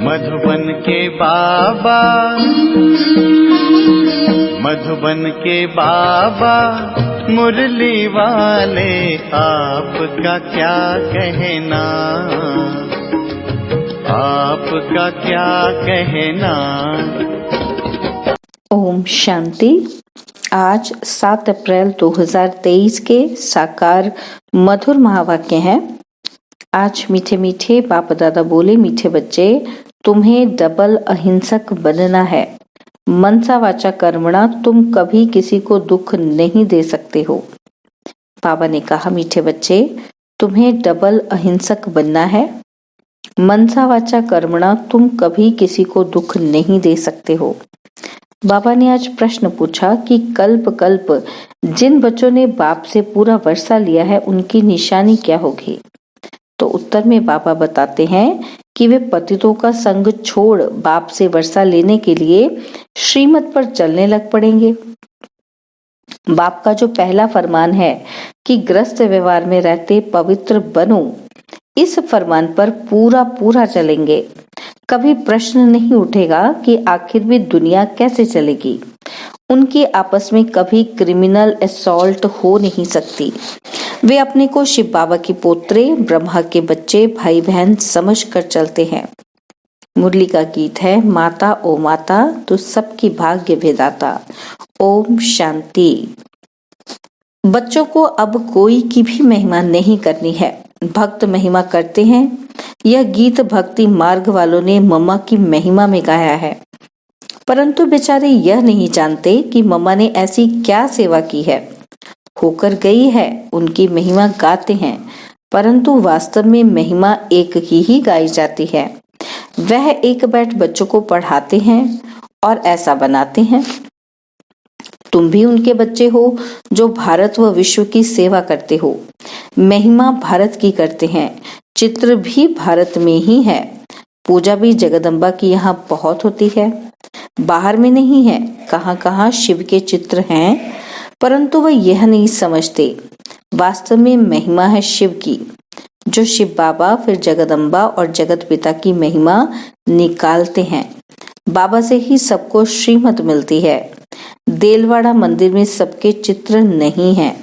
मधुबन के बाबा, मधुबन के बाबा मुरली वाले, आपका क्या कहना, आपका क्या कहना। ओम शांति। आज 7 अप्रैल 2023 के साकार मधुर महावाक्य हैं। आज मीठे मीठे बाप दादा बोले, मीठे बच्चे तुम्हें डबल अहिंसक बनना है। मनसा वाचा कर्मणा तुम कभी किसी को दुख नहीं दे सकते हो। बाबा ने कहा, मीठे बच्चे तुम्हें डबल अहिंसक बनना है। मनसा वाचा कर्मणा तुम कभी किसी को दुख नहीं दे सकते हो। बाबा ने आज प्रश्न पूछा कि कल्प कल्प जिन बच्चों ने बाप से पूरा वर्षा लिया है उनकी निशानी क्या होगी। तो उत्तर में बाबा बताते हैं कि वे पतितों का संग छोड़ बाप से वर्षा लेने के लिए श्रीमत पर चलने लग पड़ेंगे। बाप का जो पहला फरमान है कि ग्रस्त व्यवहार में रहते पवित्र बनो, इस फरमान पर पूरा पूरा चलेंगे। कभी प्रश्न नहीं उठेगा कि आखिर भी दुनिया कैसे चलेगी। उनकी आपस में कभी क्रिमिनल असॉल्ट हो नहीं सकती। वे अपने को शिव बाबा के पोत्रे, ब्रह्मा के बच्चे, भाई बहन समझ कर चलते हैं। मुरली का गीत है, माता ओ माता तू सबकी भाग्य विधाता। ओम शांति। बच्चों को अब कोई की भी महिमा नहीं करनी है, भक्त महिमा करते हैं। यह गीत भक्ति मार्ग वालों ने मम्मा की महिमा में गाया है, परंतु बेचारे यह नहीं जानते कि मम्मा ने ऐसी क्या सेवा की है। होकर गई है, उनकी महिमा गाते हैं, परंतु वास्तव में महिमा एक की ही गाई जाती है। वह एक बैठ बच्चों को पढ़ाते हैं और ऐसा बनाते हैं। तुम भी उनके बच्चे हो जो भारत व विश्व की सेवा करते हो। महिमा भारत की करते हैं, चित्र भी भारत में ही है। पूजा भी जगदम्बा की यहाँ बहुत होती है, बाहर में नहीं है। कहाँ कहाँ शिव के चित्र हैं, परंतु वह यह नहीं समझते वास्तव में महिमा है शिव की। जो शिव बाबा फिर जगदम्बा और जगत पिता की महिमा निकालते हैं। बाबा से ही सबको श्रीमत मिलती है। देलवाड़ा मंदिर में सबके चित्र नहीं हैं,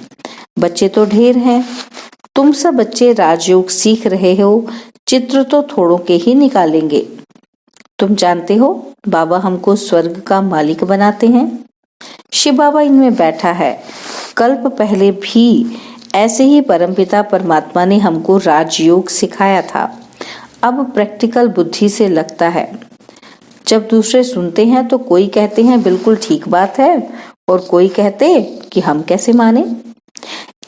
बच्चे तो ढेर हैं। तुम सब बच्चे राजयोग सीख रहे हो, चित्र तो थोड़ों के ही निकालेंगे। तुम जानते हो बाबा हमको स्वर्ग का मालिक बनाते हैं। शिव बाबा इनमें बैठा है। कल्प पहले भी ऐसे ही परमपिता परमात्मा ने हमको राजयोग सिखाया था। अब प्रैक्टिकल बुद्धि से लगता है। जब दूसरे सुनते हैं तो कोई कहते हैं बिल्कुल ठीक बात है, और कोई कहते कि हम कैसे माने।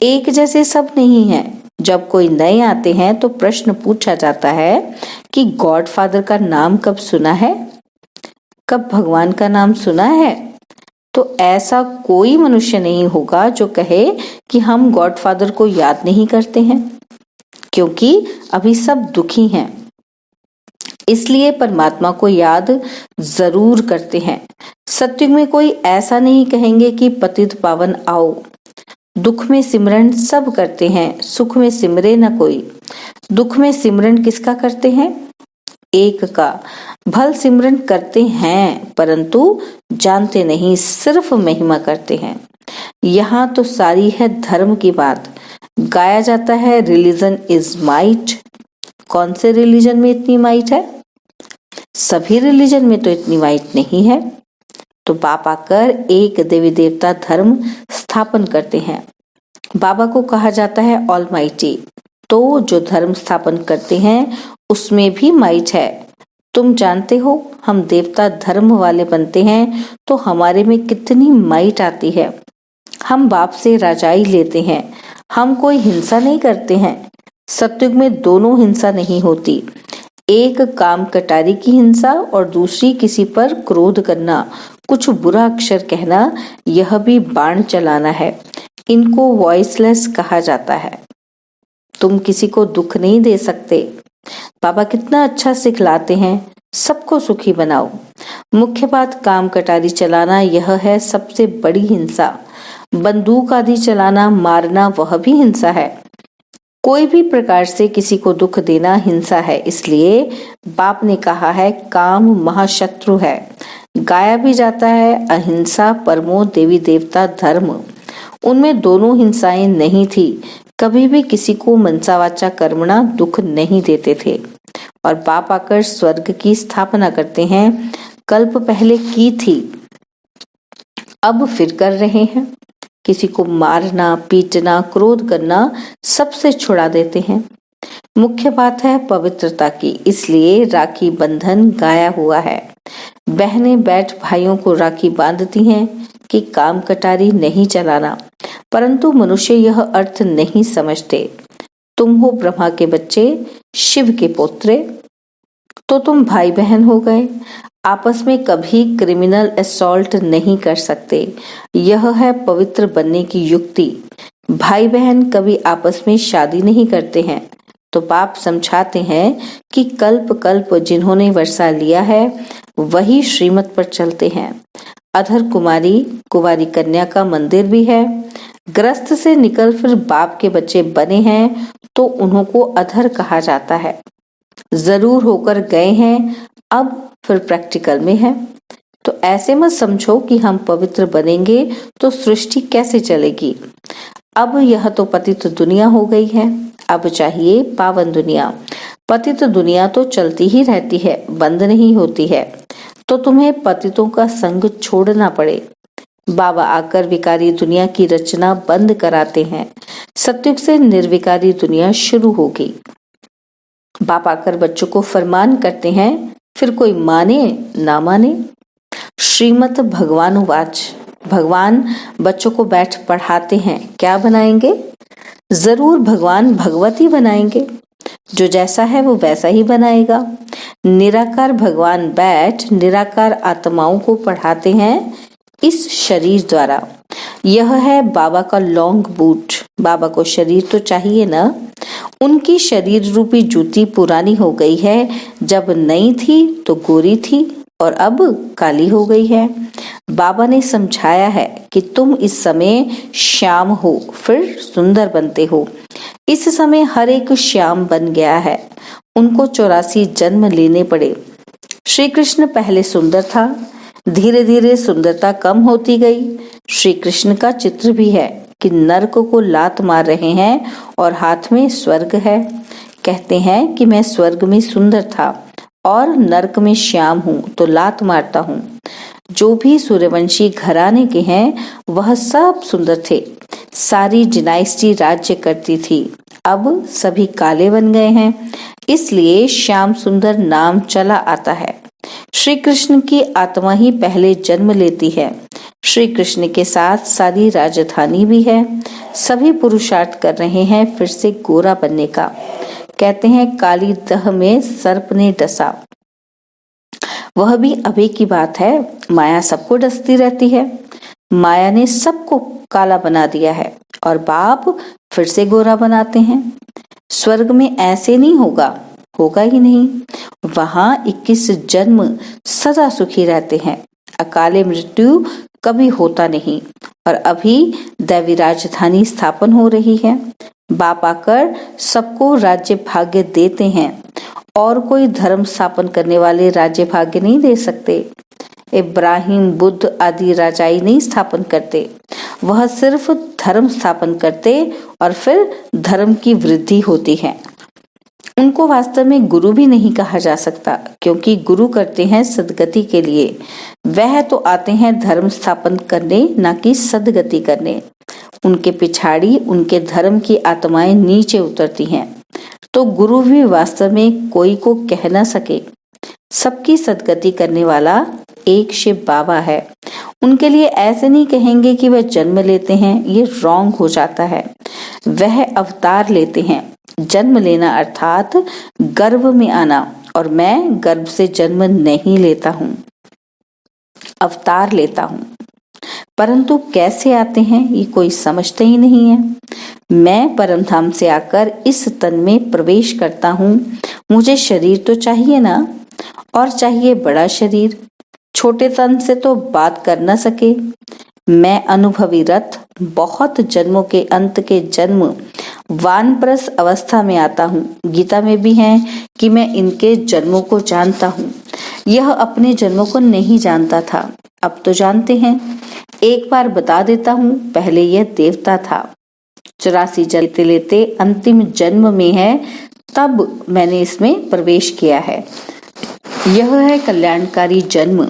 एक जैसे सब नहीं है। जब कोई नए आते हैं तो प्रश्न पूछा जाता है कि गॉड फादर का नाम कब सुना है, कब भगवान का नाम सुना है। तो ऐसा कोई मनुष्य नहीं होगा जो कहे कि हम गॉड फादर को याद नहीं करते हैं, क्योंकि अभी सब दुखी हैं। इसलिए परमात्मा को याद जरूर करते हैं। सत्युग में कोई ऐसा नहीं कहेंगे कि पतित पावन आओ। दुख में सिमरन सब करते हैं, सुख में सिमरे न कोई। दुख में सिमरन किसका करते हैं? एक का। भल सिमरन करते हैं, परंतु जानते नहीं, सिर्फ महिमा करते हैं। यहाँ तो सारी है धर्म की बात। गाया जाता है रिलीजन इज माइट। कौन से रिलीजन में इतनी माइट है? सभी रिलीजन में तो इतनी माइट नहीं है। तो बाप आकर एक देवी देवता धर्म स्थापन करते हैं। बाबा को कहा जाता है ऑल माइटी। तो जो धर्म स्थापन करते हैं उसमें भी माइट है। तुम जानते हो हम देवता धर्म वाले बनते हैं तो हमारे में कितनी माइट आती है। हम बाप से राजाई लेते हैं, हम कोई हिंसा नहीं करते हैं। सत्युग में दोनों हिंसा नहीं होती। एक काम कटारी की हिंसा और दूसरी किसी पर क्रोध करना, कुछ बुरा अक्षर कहना, यह भी बाण चलाना है। इनको वॉइसलेस कहा जाता है। तुम किसी को दुख नहीं दे सकते। बाबा कितना अच्छा सिखलाते हैं, सबको सुखी बनाओ। मुख्य बात काम कटारी चलाना, यह है सबसे बड़ी हिंसा। बंदूक आदि चलाना, मारना, वह भी हिंसा है। कोई भी प्रकार से किसी को दुख देना हिंसा है, इसलिए बाप ने कहा है काम महाशत्रु है। गाया भी जाता है अहिंसा परमो देवी देवता धर्म। उनमें दोनों हिंसाएं नहीं थी। कभी भी किसी को मनसा वाचा कर्मणा दुख नहीं देते थे। और बाप आकर स्वर्ग की स्थापना करते हैं। कल्प पहले की थी, अब फिर कर रहे हैं। किसी को मारना, पीटना, क्रोध करना सबसे छुड़ा देते हैं। मुख्य बात है पवित्रता की, इसलिए राखी बंधन गाया हुआ है। बहनें बैठ भाइयों को राखी बांधती हैं कि काम कटारी नहीं चलाना, परंतु मनुष्य यह अर्थ नहीं समझते। तुम हो ब्रह्मा के बच्चे, शिव के पोत्रे, तो तुम भाई बहन हो गए। आपस में कभी क्रिमिनल असॉल्ट नहीं कर सकते। यह है पवित्र बनने की युक्ति। भाई बहन कभी आपस में शादी नहीं करते हैं। तो बाप समझाते हैं कि कल्प कल्प जिन्होंने वर्षा लिया है वही श्रीमत पर चलते हैं। अधर कुमारी कुंवारी कन्या का मंदिर भी है। ग्रस्त से निकल फिर बाप के बच्चे बने हैं तो उन्हों को अधर कहा जाता है। जरूर होकर गए हैं, अब फिर प्रैक्टिकल में है। तो ऐसे मत समझो कि हम पवित्र बनेंगे तो सृष्टि कैसे चलेगी। अब यह तो पतित दुनिया हो गई है, अब चाहिए पावन दुनिया। पतित दुनिया तो चलती ही रहती है, बंद नहीं होती है। तो तुम्हें पतितों का संग छोड़ना पड़े। बाबा आकर विकारी दुनिया की रचना बंद कराते हैं। सत्युग से निर्विकारी दुनिया शुरू होगी। बाप आकर बच्चों को फरमान करते हैं, फिर कोई माने ना माने। श्रीमत भगवानुवाच, भगवान बच्चों को बैठ पढ़ाते हैं, क्या बनाएंगे? जरूर भगवान भगवती बनाएंगे। जो जैसा है वो वैसा ही बनाएगा। निराकार भगवान बैठ निराकार आत्माओं को पढ़ाते हैं इस शरीर द्वारा। यह है बाबा का लॉन्ग बूट। बाबा को शरीर तो चाहिए ना। उनकी शरीर रूपी जूती पुरानी हो गई है। जब नई थी तो गोरी थी और अब काली हो गई है। बाबा ने समझाया है कि तुम इस समय श्याम हो, फिर सुंदर बनते हो। इस समय हर एक श्याम बन गया है। उनको 84 जन्म लेने पड़े। श्री कृष्ण पहले सुंदर था, धीरे धीरे सुंदरता कम होती गई। श्री कृष्ण का चित्र भी है कि नरक को लात मार रहे हैं और हाथ में स्वर्ग है। कहते हैं कि मैं स्वर्ग में सुंदर था और नरक में श्याम हूँ तो लात मारता हूँ। जो भी सूर्यवंशी घराने के हैं वह सब सुंदर थे। सारी डिनाइस्टी राज्य करती थी। अब सभी काले बन गए हैं, इसलिए श्याम सुंदर नाम चला आता है। श्री कृष्ण की आत्मा ही पहले जन्म लेती है। श्री कृष्ण के साथ सारी राजधानी भी है। सभी पुरुषार्थ कर रहे हैं फिर से गोरा बनने का। कहते हैं काली दह में सर्प ने डसा। वह भी अभी की बात है। माया सबको डसती रहती है। माया ने सबको काला बना दिया है और बाप फिर से गोरा बनाते हैं। स्वर्ग में ऐसे नहीं होगा, होगा ही नहीं। वहां 21 जन्म सदा सुखी रहते हैं। अकाले मृत्यु कभी होता नहीं। और अभी दैवी राजधानी स्थापन हो रही है। बाप आकर सबको राज्य भाग्य देते हैं और कोई धर्म स्थापन करने वाले राज्य भाग्य नहीं दे सकते। इब्राहिम बुद्ध आदि राजाई नहीं स्थापन करते। वह सिर्फ धर्म स्थापन करते और फिर धर्म की वृद्धि होती है। उनको वास्तव में गुरु भी नहीं कहा जा सकता, क्योंकि गुरु करते हैं सदगति के लिए। वह तो आते हैं धर्म स्थापन करने, ना कि सदगति करने। उनके पिछाड़ी उनके धर्म की आत्माएं नीचे उतरती हैं। तो गुरु भी वास्तव में कोई को कह न सके। सबकी सदगति करने वाला एक शिव बाबा है। उनके लिए ऐसे नहीं कहेंगे कि वह जन्म लेते हैं, ये रॉन्ग हो जाता है। वह अवतार लेते हैं। जन्म लेना अर्थात गर्भ में आना, और मैं गर्भ से जन्म नहीं लेता हूँ, अवतार लेता हूँ। परंतु कैसे आते हैं ये कोई समझते ही नहीं है। मैं परम धाम से आकर इस तन में प्रवेश करता हूँ। मुझे शरीर तो चाहिए ना, और चाहिए बड़ा शरीर। छोटे तन से तो बात कर न सके। मैं अनुभवी रथ बहुत जन्मों के अंत के जन्म वानप्रस्थ अवस्था में आता हूँ। गीता में भी है कि मैं इनके जन्मों को जानता हूँ। यह अपने जन्मों को नहीं जानता था, अब तो जानते हैं। एक बार बता देता हूँ, पहले यह देवता था, 84 जन्म लेते लेते अंतिम जन्म में है, तब मैंने इसमें प्रवेश किया है। यह है कल्याणकारी जन्म।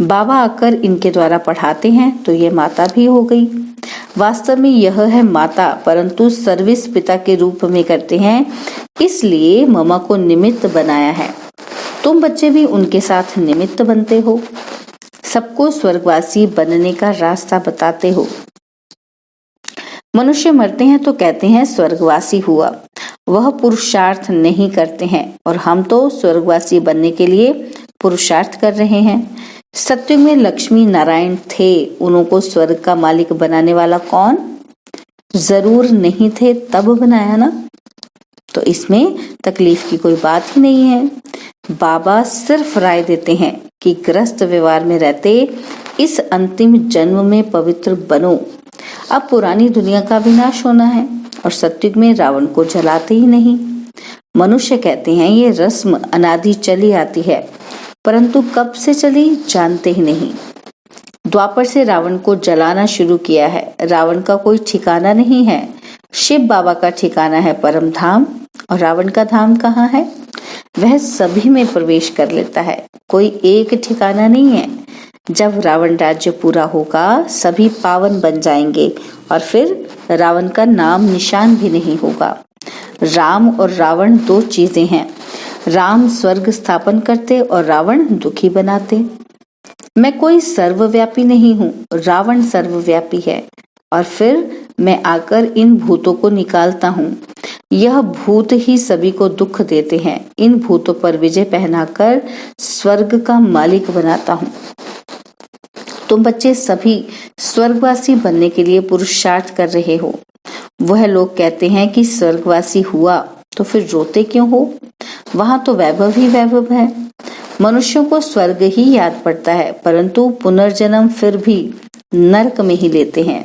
बाबा आकर इनके द्वारा पढ़ाते हैं तो ये माता भी हो गई। वास्तव में यह है माता, परंतु सर्विस पिता के रूप में करते हैं, इसलिए ममा को निमित्त बनाया है। तुम बच्चे भी उनके साथ निमित्त बनते हो, सबको स्वर्गवासी बनने का रास्ता बताते हो। मनुष्य मरते हैं तो कहते हैं स्वर्गवासी हुआ, वह पुरुषार्थ नहीं करते हैं, और हम तो स्वर्गवासी बनने के लिए पुरुषार्थ कर रहे हैं। सत्युग में लक्ष्मी नारायण थे, उनको स्वर्ग का मालिक बनाने वाला कौन? जरूर नहीं थे, तब बनाया ना, तो इसमें तकलीफ की कोई बात ही नहीं है। बाबा सिर्फ राय देते हैं कि ग्रस्त व्यवहार में रहते इस अंतिम जन्म में पवित्र बनो। अब पुरानी दुनिया का विनाश होना है और सत्युग में रावण को जलाते ही नहीं। मनुष्य कहते हैं ये रस्म अनादि चली आती है, परंतु कब से चली जानते ही नहीं। द्वापर से रावण को जलाना शुरू किया है। रावण का कोई ठिकाना नहीं है, शिव बाबा का ठिकाना है परम धाम, और रावण का धाम कहाँ है? वह सभी में प्रवेश कर लेता है, कोई एक ठिकाना नहीं है। जब रावण राज्य पूरा होगा सभी पावन बन जाएंगे और फिर रावण का नाम निशान भी नहीं होगा। राम और रावण दो चीजें हैं, राम स्वर्ग स्थापन करते और रावण दुखी बनाते। मैं कोई सर्वव्यापी नहीं हूँ, रावण सर्वव्यापी है, और फिर मैं आकर इन भूतों को निकालता हूँ। यह भूत ही सभी को दुख देते हैं, इन भूतों पर विजय पहनाकर स्वर्ग का मालिक बनाता हूँ। तुम बच्चे सभी स्वर्गवासी बनने के लिए पुरुषार्थ कर रहे हो। वह लोग कहते हैं कि स्वर्गवासी हुआ तो फिर रोते क्यों हो? वहां तो वैभव ही वैभव है। मनुष्यों को स्वर्ग ही याद पड़ता है, परंतु पुनर्जन्म फिर भी नरक में ही लेते हैं।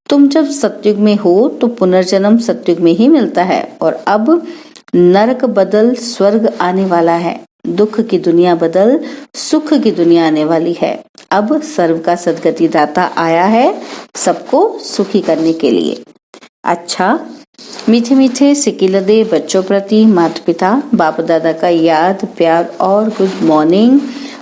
तुम जब सतयुग में हो तो पुनर्जन्म सतयुग में ही मिलता है, और अब नरक बदल स्वर्ग आने वाला है, दुख की दुनिया बदल सुख की दुनिया आने वाली है। अब सर्व का सदगति दाता आया है सबको सुखी करने के लिए। अच्छा, मीठे मीठे सिकिलदे बच्चों प्रति माता पिता बाप दादा का याद प्यार और गुड मॉर्निंग।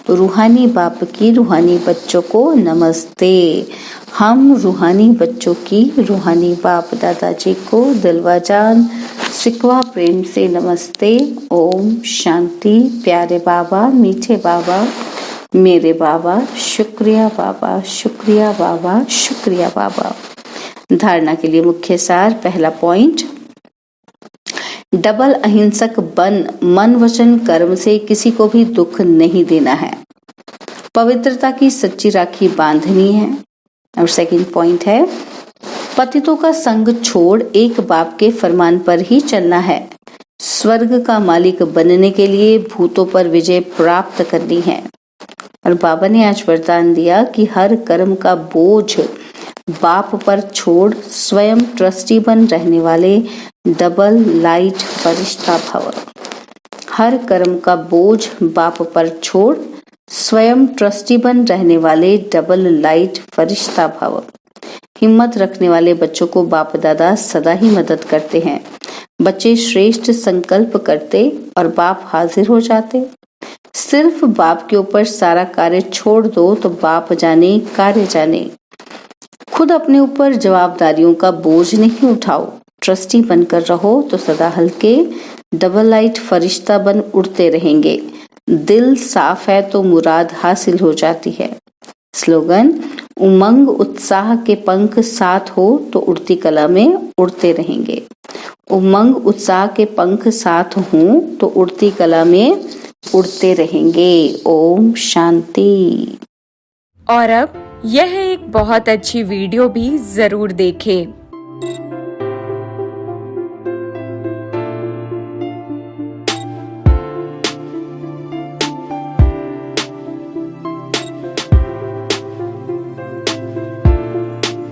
रूहानी बाप की रूहानी बच्चों को नमस्ते। हम रूहानी बच्चों की रूहानी बाप दादाजी को दिलवा जान सिकवा प्रेम से नमस्ते। ओम शांति। प्यारे बाबा, मीठे बाबा, मेरे बाबा, शुक्रिया बाबा, शुक्रिया बाबा, शुक्रिया बाबा। धारणा के लिए मुख्य सार। पहला पॉइंट, डबल अहिंसक बन मन वचन कर्म से किसी को भी दुख नहीं देना है, पवित्रता की सच्ची राखी बांधनी है। और सेकंड पॉइंट है, पतितों का संग छोड़ एक बाप के फरमान पर ही चलना है। स्वर्ग का मालिक बनने के लिए भूतों पर विजय प्राप्त करनी है। और बाबा ने आज वरदान दिया कि हर कर्म का बोझ बाप पर छोड़ स्वयं ट्रस्टी बन रहने वाले डबल लाइट फरिश्ता भव। हर कर्म का बोझ बाप पर छोड़ स्वयं ट्रस्टी बन रहने वाले डबल लाइट फरिश्ता भव। हिम्मत रखने वाले बच्चों को बाप दादा सदा ही मदद करते हैं। बच्चे श्रेष्ठ संकल्प करते और बाप हाजिर हो जाते। सिर्फ बाप के ऊपर सारा कार्य छोड़ दो तो बाप जाने कार्य जाने। खुद अपने ऊपर जवाबदारियों का बोझ नहीं उठाओ, ट्रस्टी बनकर रहो तो सदा हल्के डबल लाइट फरिश्ता बन उड़ते रहेंगे। दिल साफ है तो मुराद हासिल हो जाती है। स्लोगन, उमंग उत्साह के पंख साथ हो तो उड़ती कला में उड़ते रहेंगे। उमंग उत्साह के पंख साथ हों तो उड़ती कला में उड़ते रहेंगे। ओम शांति। और अब यह एक बहुत अच्छी वीडियो भी जरूर देखें।